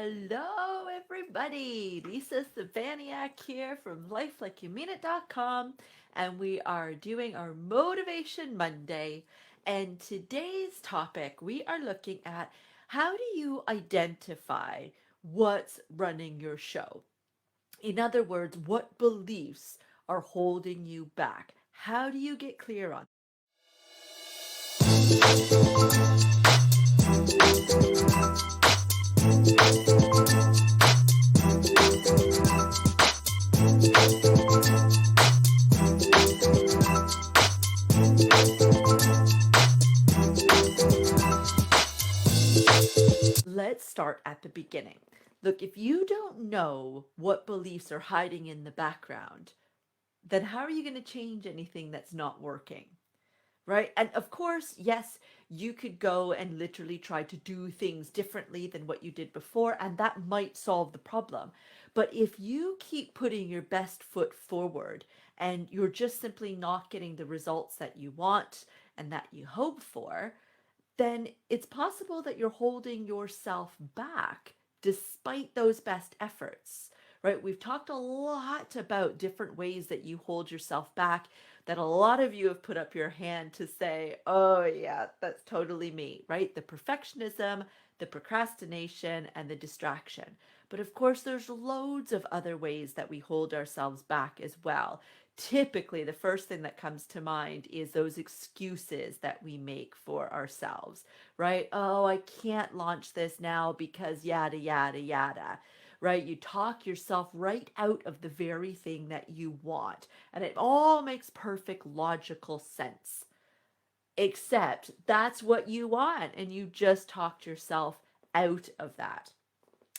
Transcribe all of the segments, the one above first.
Hello, everybody. Lisa Savaniak here from lifelikeyoumeanit.com, and we are doing our Motivation Monday. And today's topic, we are looking at how do you identify what's running your show? In other words, what beliefs are holding you back? How do you get clear on? Let's start at the beginning. Look, if you don't know what beliefs are hiding in the background, then how are you going to change anything that's not working? Right? And of course, yes, you could go and literally try to do things differently than what you did before, and that might solve the problem. But if you keep putting your best foot forward and you're just simply not getting the results that you want and that you hope for, then it's possible that you're holding yourself back despite those best efforts, right? We've talked a lot about different ways that you hold yourself back, that a lot of you have put up your hand to say, oh, yeah, that's totally me, right? The perfectionism, the procrastination, and the distraction. But of course, there's loads of other ways that we hold ourselves back as well. Typically, the first thing that comes to mind is those excuses that we make for ourselves, right? Oh, I can't launch this now because yada, yada, yada, right? You talk yourself right out of the very thing that you want. And it all makes perfect logical sense, except that's what you want. And you just talked yourself out of that.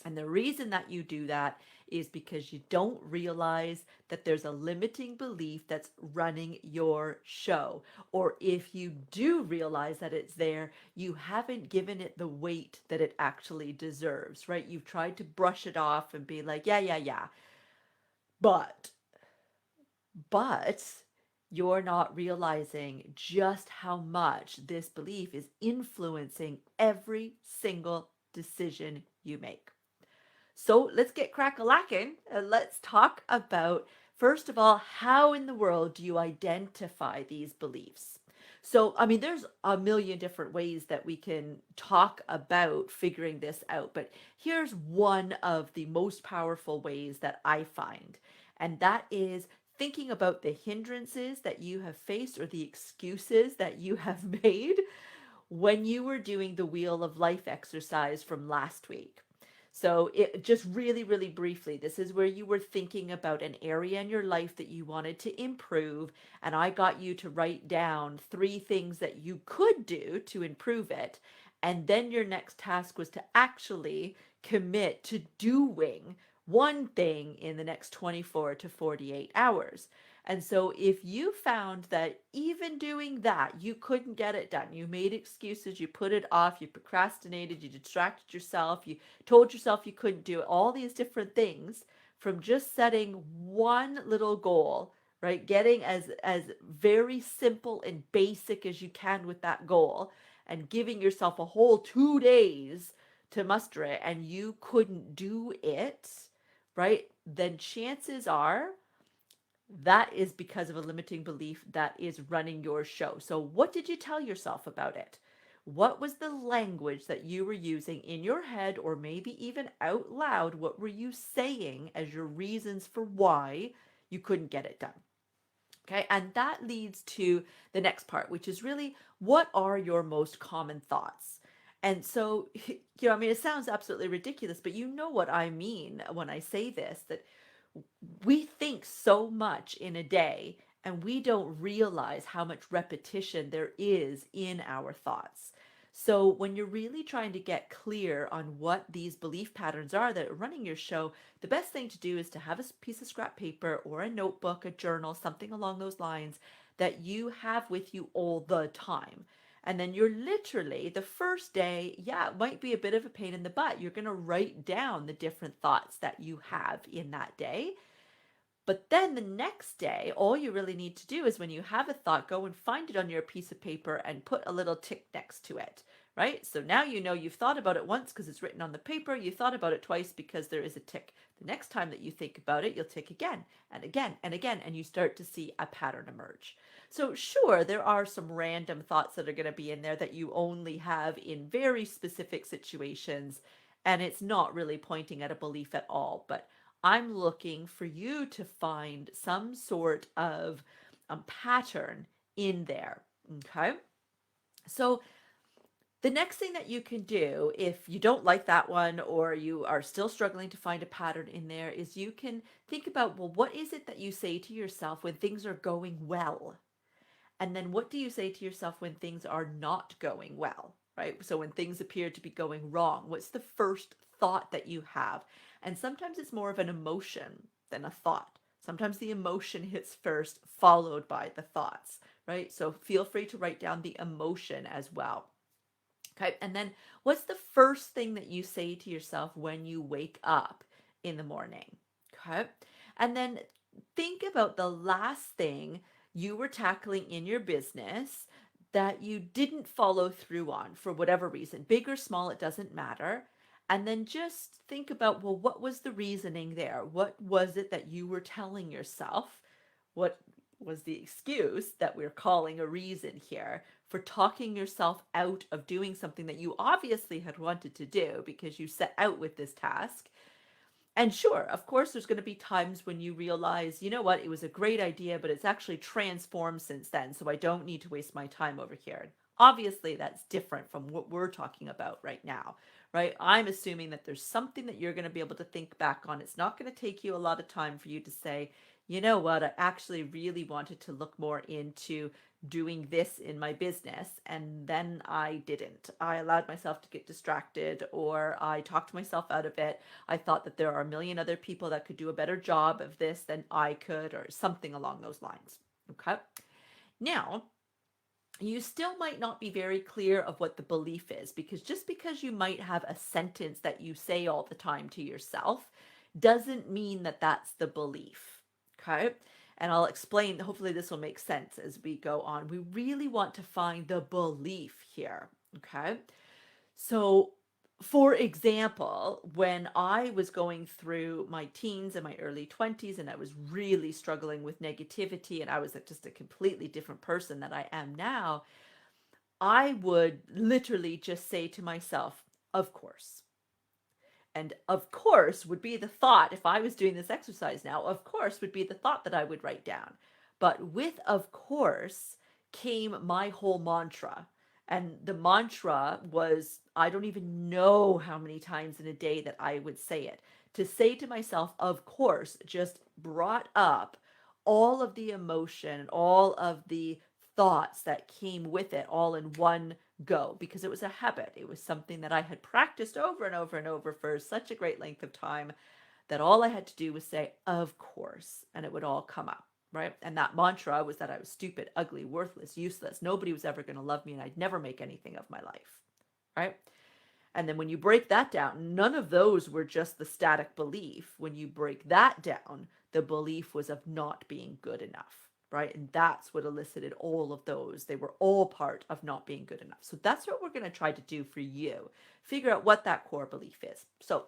And the reason that you do that is because you don't realize that there's a limiting belief that's running your show. Or if you do realize that it's there, you haven't given it the weight that it actually deserves, right? You've tried to brush it off and be like, yeah, yeah, yeah. But, but you're not realizing just how much this belief is influencing every single decision you make. So let's get crack-a-lacking and let's talk about, first of all, how in the world do you identify these beliefs? So, I mean, there's a million different ways that we can talk about figuring this out, but here's one of the most powerful ways that I find, and that is thinking about the hindrances that you have faced or the excuses that you have made when you were doing the Wheel of Life exercise from last week. So it just really, really briefly, this is where you were thinking about an area in your life that you wanted to improve. And I got you to write down 3 things that you could do to improve it. And then your next task was to actually commit to doing one thing in the next 24 to 48 hours. And so if you found that even doing that, you couldn't get it done, you made excuses, you put it off, you procrastinated, you distracted yourself, you told yourself you couldn't do it, all these different things from just setting one little goal, right? Getting as very simple and basic as you can with that goal and giving yourself a whole 2 days to muster it and you couldn't do it, right? Then chances are that is because of a limiting belief that is running your show. So, what did you tell yourself about it? What was the language that you were using in your head, or maybe even out loud? What were you saying as your reasons for why you couldn't get it done? Okay, and that leads to the next part, which is really what are your most common thoughts? And so, I mean, it sounds absolutely ridiculous, but you know what I mean when I say this, that we think so much in a day and we don't realize how much repetition there is in our thoughts. So, when you're really trying to get clear on what these belief patterns are that are running your show, the best thing to do is to have a piece of scrap paper or a notebook, a journal, something along those lines that you have with you all the time. And then you're literally the first day, yeah, it might be a bit of a pain in the butt. You're going to write down the different thoughts that you have in that day. But then the next day, all you really need to do is when you have a thought, go and find it on your piece of paper and put a little tick next to it, right? So now you know you've thought about it once because it's written on the paper. You thought about it twice because there is a tick. The next time that you think about it, you'll tick again and again and again, and you start to see a pattern emerge. So, sure, there are some random thoughts that are going to be in there that you only have in very specific situations, and it's not really pointing at a belief at all. But I'm looking for you to find some sort of pattern in there. Okay. So, the next thing that you can do, if you don't like that one or you are still struggling to find a pattern in there, is you can think about, well, what is it that you say to yourself when things are going well? And then what do you say to yourself when things are not going well, right? So when things appear to be going wrong, what's the first thought that you have? And sometimes it's more of an emotion than a thought. Sometimes the emotion hits first, followed by the thoughts, right? So feel free to write down the emotion as well. Okay. And then what's the first thing that you say to yourself when you wake up in the morning? Okay. And then think about the last thing you were tackling in your business that you didn't follow through on for whatever reason, big or small, it doesn't matter. And then just think about, well, what was the reasoning there? What was it that you were telling yourself? What was the excuse that we're calling a reason here for talking yourself out of doing something that you obviously had wanted to do because you set out with this task? And sure, of course, there's going to be times when you realize, you know what, it was a great idea, but it's actually transformed since then, so I don't need to waste my time over here. And obviously, that's different from what we're talking about right now, right? I'm assuming that there's something that you're going to be able to think back on. It's not going to take you a lot of time for you to say, you know what, I actually really wanted to look more into doing this in my business, and then I didn't. I allowed myself to get distracted, or I talked myself out of it. I thought that there are a million other people that could do a better job of this than I could, or something along those lines. Okay. Now, you still might not be very clear of what the belief is, because just because you might have a sentence that you say all the time to yourself doesn't mean that that's the belief. Okay. And I'll explain, hopefully, this will make sense as we go on. We really want to find the belief here. Okay. So, for example, when I was going through my teens and my early 20s, and I was really struggling with negativity, and I was just a completely different person than I am now, I would literally just say to myself, of course. And of course would be the thought, if I was doing this exercise now, of course would be the thought that I would write down. But with of course came my whole mantra. And the mantra was, I don't even know how many times in a day that I would say it. To say to myself, of course, just brought up all of the emotion, all of the thoughts that came with it all in one go, because it was a habit. It was something that I had practiced over and over and over for such a great length of time that all I had to do was say, of course, and it would all come up, right? And that mantra was that I was stupid, ugly, worthless, useless. Nobody was ever going to love me, and I'd never make anything of my life, right? And then when you break that down, none of those were just the static belief. When you break that down, the belief was of not being good enough, right? And that's what elicited all of those. They were all part of not being good enough. So that's what we're going to try to do for you. Figure out what that core belief is. So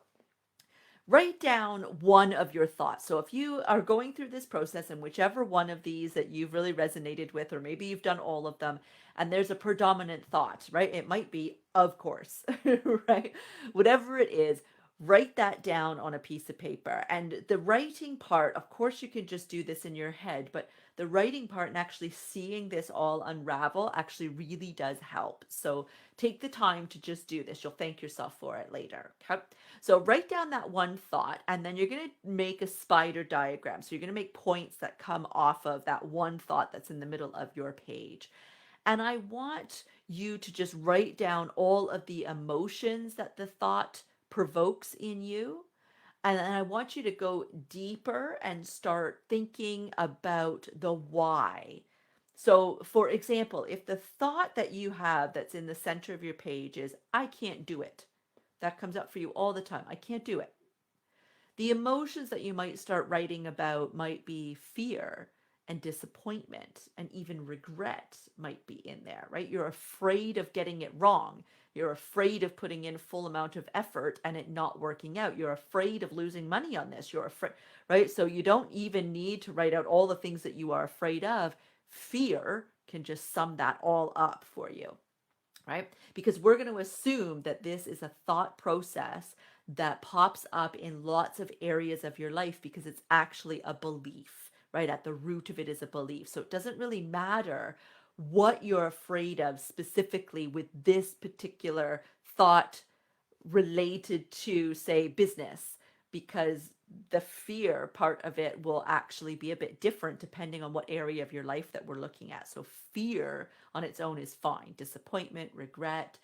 write down one of your thoughts. So if you are going through this process and whichever one of these that you've really resonated with, or maybe you've done all of them, and there's a predominant thought, right? It might be, of course, right? Whatever it is, write that down on a piece of paper. And the writing part, of course, you can just do this in your head, but the writing part and actually seeing this all unravel actually really does help. So take the time to just do this. You'll thank yourself for it later. Okay. So write down that one thought, and then you're going to make a spider diagram. So you're going to make points that come off of that one thought that's in the middle of your page. And I want you to just write down all of the emotions that the thought provokes in you. And then I want you to go deeper and start thinking about the why. So, for example, if the thought that you have that's in the center of your page is, I can't do it, that comes up for you all the time. I can't do it. The emotions that you might start writing about might be fear and disappointment, and even regret might be in there, right? You're afraid of getting it wrong. You're afraid of putting in full amount of effort and it not working out. You're afraid of losing money on this. You're afraid, right? So you don't even need to write out all the things that you are afraid of. Fear can just sum that all up for you, right? Because we're going to assume that this is a thought process that pops up in lots of areas of your life because it's actually a belief, right? At the root of it is a belief. So it doesn't really matter what you're afraid of specifically with this particular thought related to, say, business, because the fear part of it will actually be a bit different depending on what area of your life that we're looking at. So fear on its own is fine. Disappointment, regret.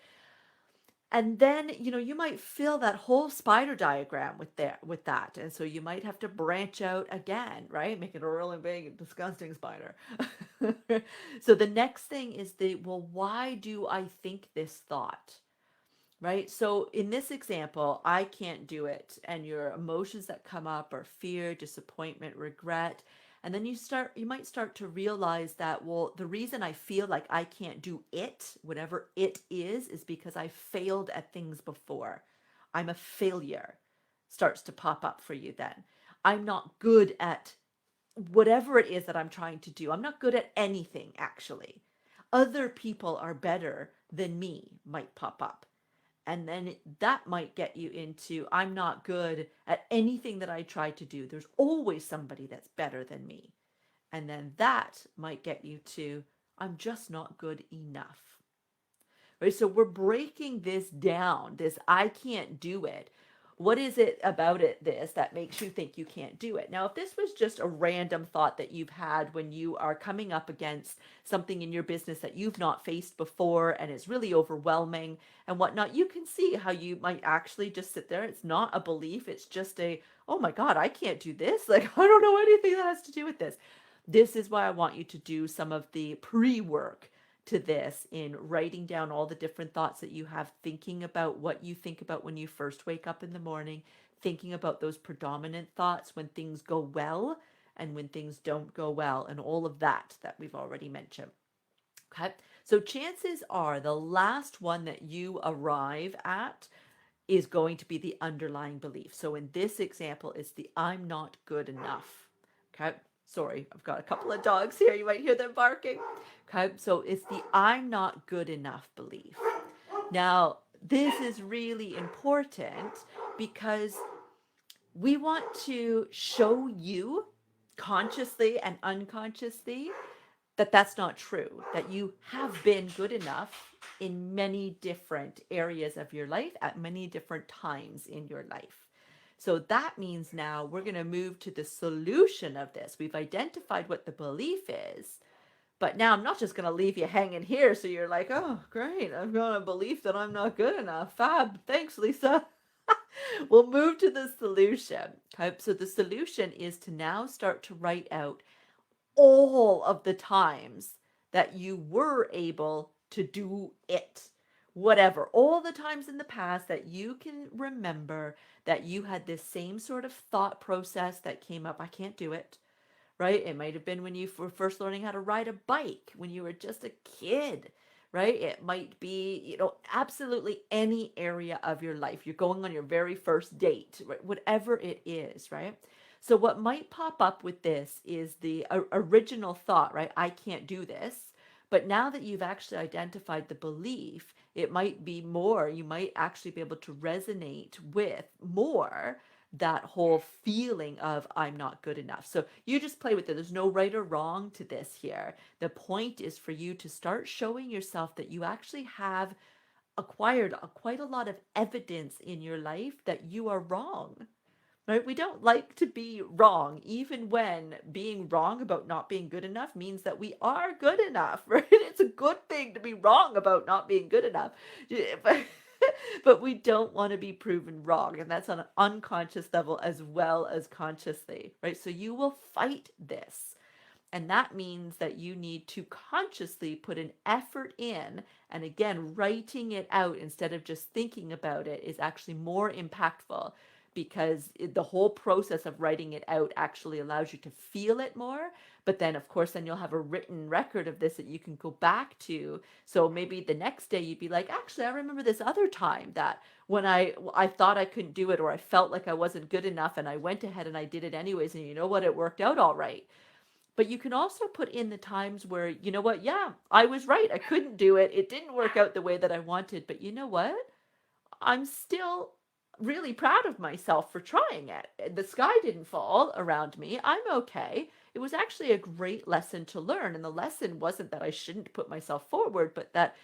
And then, you might fill that whole spider diagram with that. And so you might have to branch out again, right? Make it a really big, disgusting spider. So the next thing is well, why do I think this thought? Right? So in this example, I can't do it. And your emotions that come up are fear, disappointment, regret. And then you might start to realize that, well, the reason I feel like I can't do it, whatever it is because I failed at things before. I'm a failure. Starts to pop up for you then. I'm not good at whatever it is that I'm trying to do. I'm not good at anything, actually. Other people are better than me, might pop up. And then that might get you into, I'm not good at anything that I try to do. There's always somebody that's better than me. And then that might get you to, I'm just not good enough. Right? So we're breaking this down, this I can't do it. What is it about this that makes you think you can't do it? Now, if this was just a random thought that you've had when you are coming up against something in your business that you've not faced before and it's really overwhelming and whatnot, you can see how you might actually just sit there. It's not a belief. It's just oh my God, I can't do this. Like, I don't know anything that has to do with this. This is why I want you to do some of the pre-work to this in writing down all the different thoughts that you have, thinking about what you think about when you first wake up in the morning, thinking about those predominant thoughts when things go well and when things don't go well, and all of that we've already mentioned. Okay, so chances are the last one that you arrive at is going to be the underlying belief. So in this example, it's the I'm not good enough. Okay, sorry, I've got a couple of dogs here. You might hear them barking. Okay, so it's the I'm not good enough belief. Now, this is really important because we want to show you consciously and unconsciously that that's not true, that you have been good enough in many different areas of your life at many different times in your life. So that means now we're going to move to the solution of this. We've identified what the belief is, but now I'm not just going to leave you hanging here so you're like, oh, great, I've got a belief that I'm not good enough. Fab. Thanks, Lisa. We'll move to the solution. Okay, so the solution is to now start to write out all of the times that you were able to do it. Whatever, all the times in the past that you can remember that you had this same sort of thought process that came up, I can't do it, right? It might have been when you were first learning how to ride a bike, when you were just a kid, right? It might be, absolutely any area of your life. You're going on your very first date, right? Whatever it is, right? So what might pop up with this is the original thought, right? I can't do this. But now that you've actually identified the belief, it might be more, you might actually be able to resonate with more that whole feeling of I'm not good enough. So you just play with it. There's no right or wrong to this here. The point is for you to start showing yourself that you actually have acquired quite a lot of evidence in your life that you are wrong. Right? We don't like to be wrong, even when being wrong about not being good enough means that we are good enough, right? It's a good thing to be wrong about not being good enough. But we don't want to be proven wrong. And that's on an unconscious level as well as consciously, right? So you will fight this. And that means that you need to consciously put an effort in. And again, writing it out instead of just thinking about it is actually more impactful because the whole process of writing it out actually allows you to feel it more. But then, of course, then you'll have a written record of this that you can go back to. So maybe the next day you'd be like, actually, I remember this other time that when I thought I couldn't do it, or I felt like I wasn't good enough, and I went ahead and I did it anyways, and you know what, it worked out all right. But you can also put in the times where, you know what, yeah, I was right. I couldn't do it. It didn't work out the way that I wanted. But you know what? I'm still really proud of myself for trying it. The sky didn't fall around me. I'm okay. It was actually a great lesson to learn. And the lesson wasn't that I shouldn't put myself forward, but that,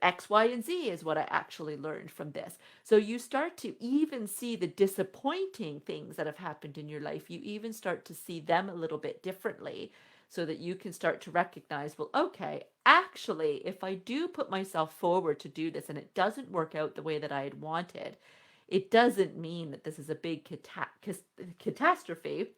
X, Y, and Z is what I actually learned from this. So you start to even see the disappointing things that have happened in your life. You even start to see them a little bit differently so that you can start to recognize, well, okay, actually, if I do put myself forward to do this and it doesn't work out the way that I had wanted, it doesn't mean that this is a big catastrophe.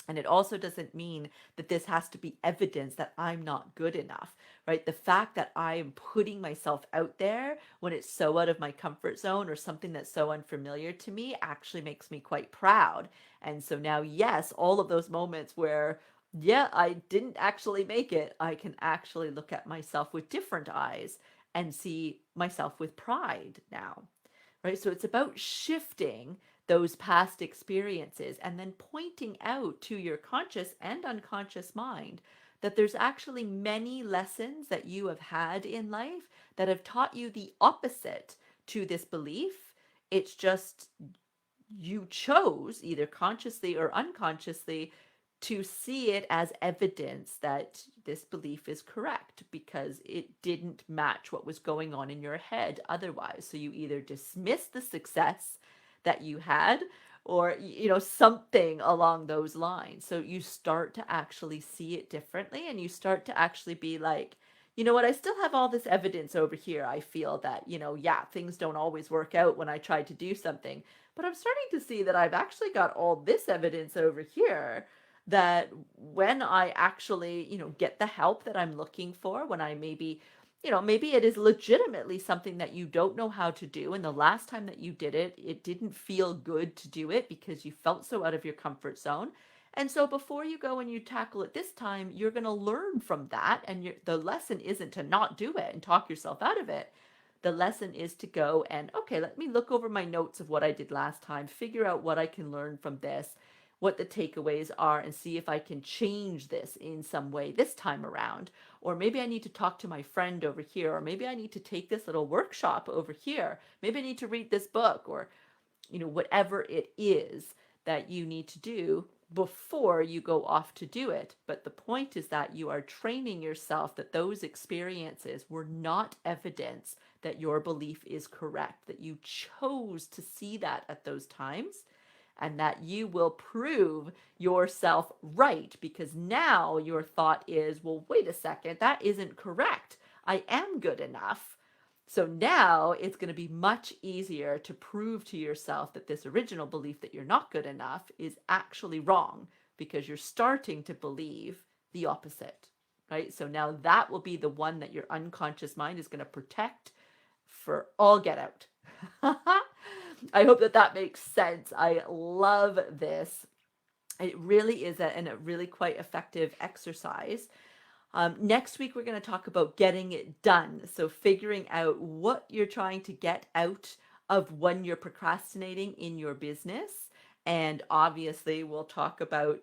And it also doesn't mean that this has to be evidence that I'm not good enough, right? The fact that I am putting myself out there when it's so out of my comfort zone or something that's so unfamiliar to me actually makes me quite proud. And so now, yes, all of those moments where, yeah, I didn't actually make it, I can actually look at myself with different eyes and see myself with pride now, right? So it's about shifting those past experiences and then pointing out to your conscious and unconscious mind that there's actually many lessons that you have had in life that have taught you the opposite to this belief. It's just you chose, either consciously or unconsciously, to see it as evidence that this belief is correct because it didn't match what was going on in your head otherwise. So you either dismiss the success that you had, or something along those lines. So you start to actually see it differently, and you start to actually be like, you know what, I still have all this evidence over here. I feel that, yeah, things don't always work out when I try to do something, but I'm starting to see that I've actually got all this evidence over here that when I actually, get the help that I'm looking for, when I maybe it is legitimately something that you don't know how to do. And the last time that you did it, it didn't feel good to do it because you felt so out of your comfort zone. And so before you go and you tackle it this time, you're going to learn from that. And the lesson isn't to not do it and talk yourself out of it. The lesson is to go and, okay, let me look over my notes of what I did last time, figure out what I can learn from this, what the takeaways are, and see if I can change this in some way this time around. Or maybe I need to talk to my friend over here, or maybe I need to take this little workshop over here. Maybe I need to read this book, or whatever it is that you need to do before you go off to do it. But the point is that you are training yourself that those experiences were not evidence that your belief is correct, that you chose to see that at those times, and that you will prove yourself right because now your thought is, well, wait a second, that isn't correct. I am good enough. So now it's going to be much easier to prove to yourself that this original belief that you're not good enough is actually wrong because you're starting to believe the opposite, right? So now that will be the one that your unconscious mind is going to protect for all get out. I hope that makes sense. I love this. It really is a really quite effective exercise. Next week, we're going to talk about getting it done. So figuring out what you're trying to get out of when you're procrastinating in your business. And obviously, we'll talk about,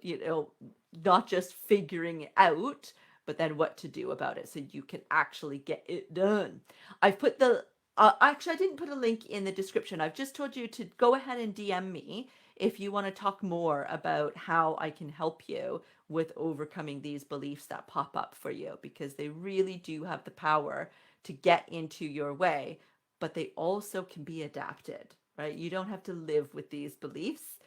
not just figuring it out, but then what to do about it so you can actually get it done. I've put actually, I didn't put a link in the description. I've just told you to go ahead and DM me if you want to talk more about how I can help you with overcoming these beliefs that pop up for you, because they really do have the power to get into your way, but they also can be adapted, right? You don't have to live with these beliefs.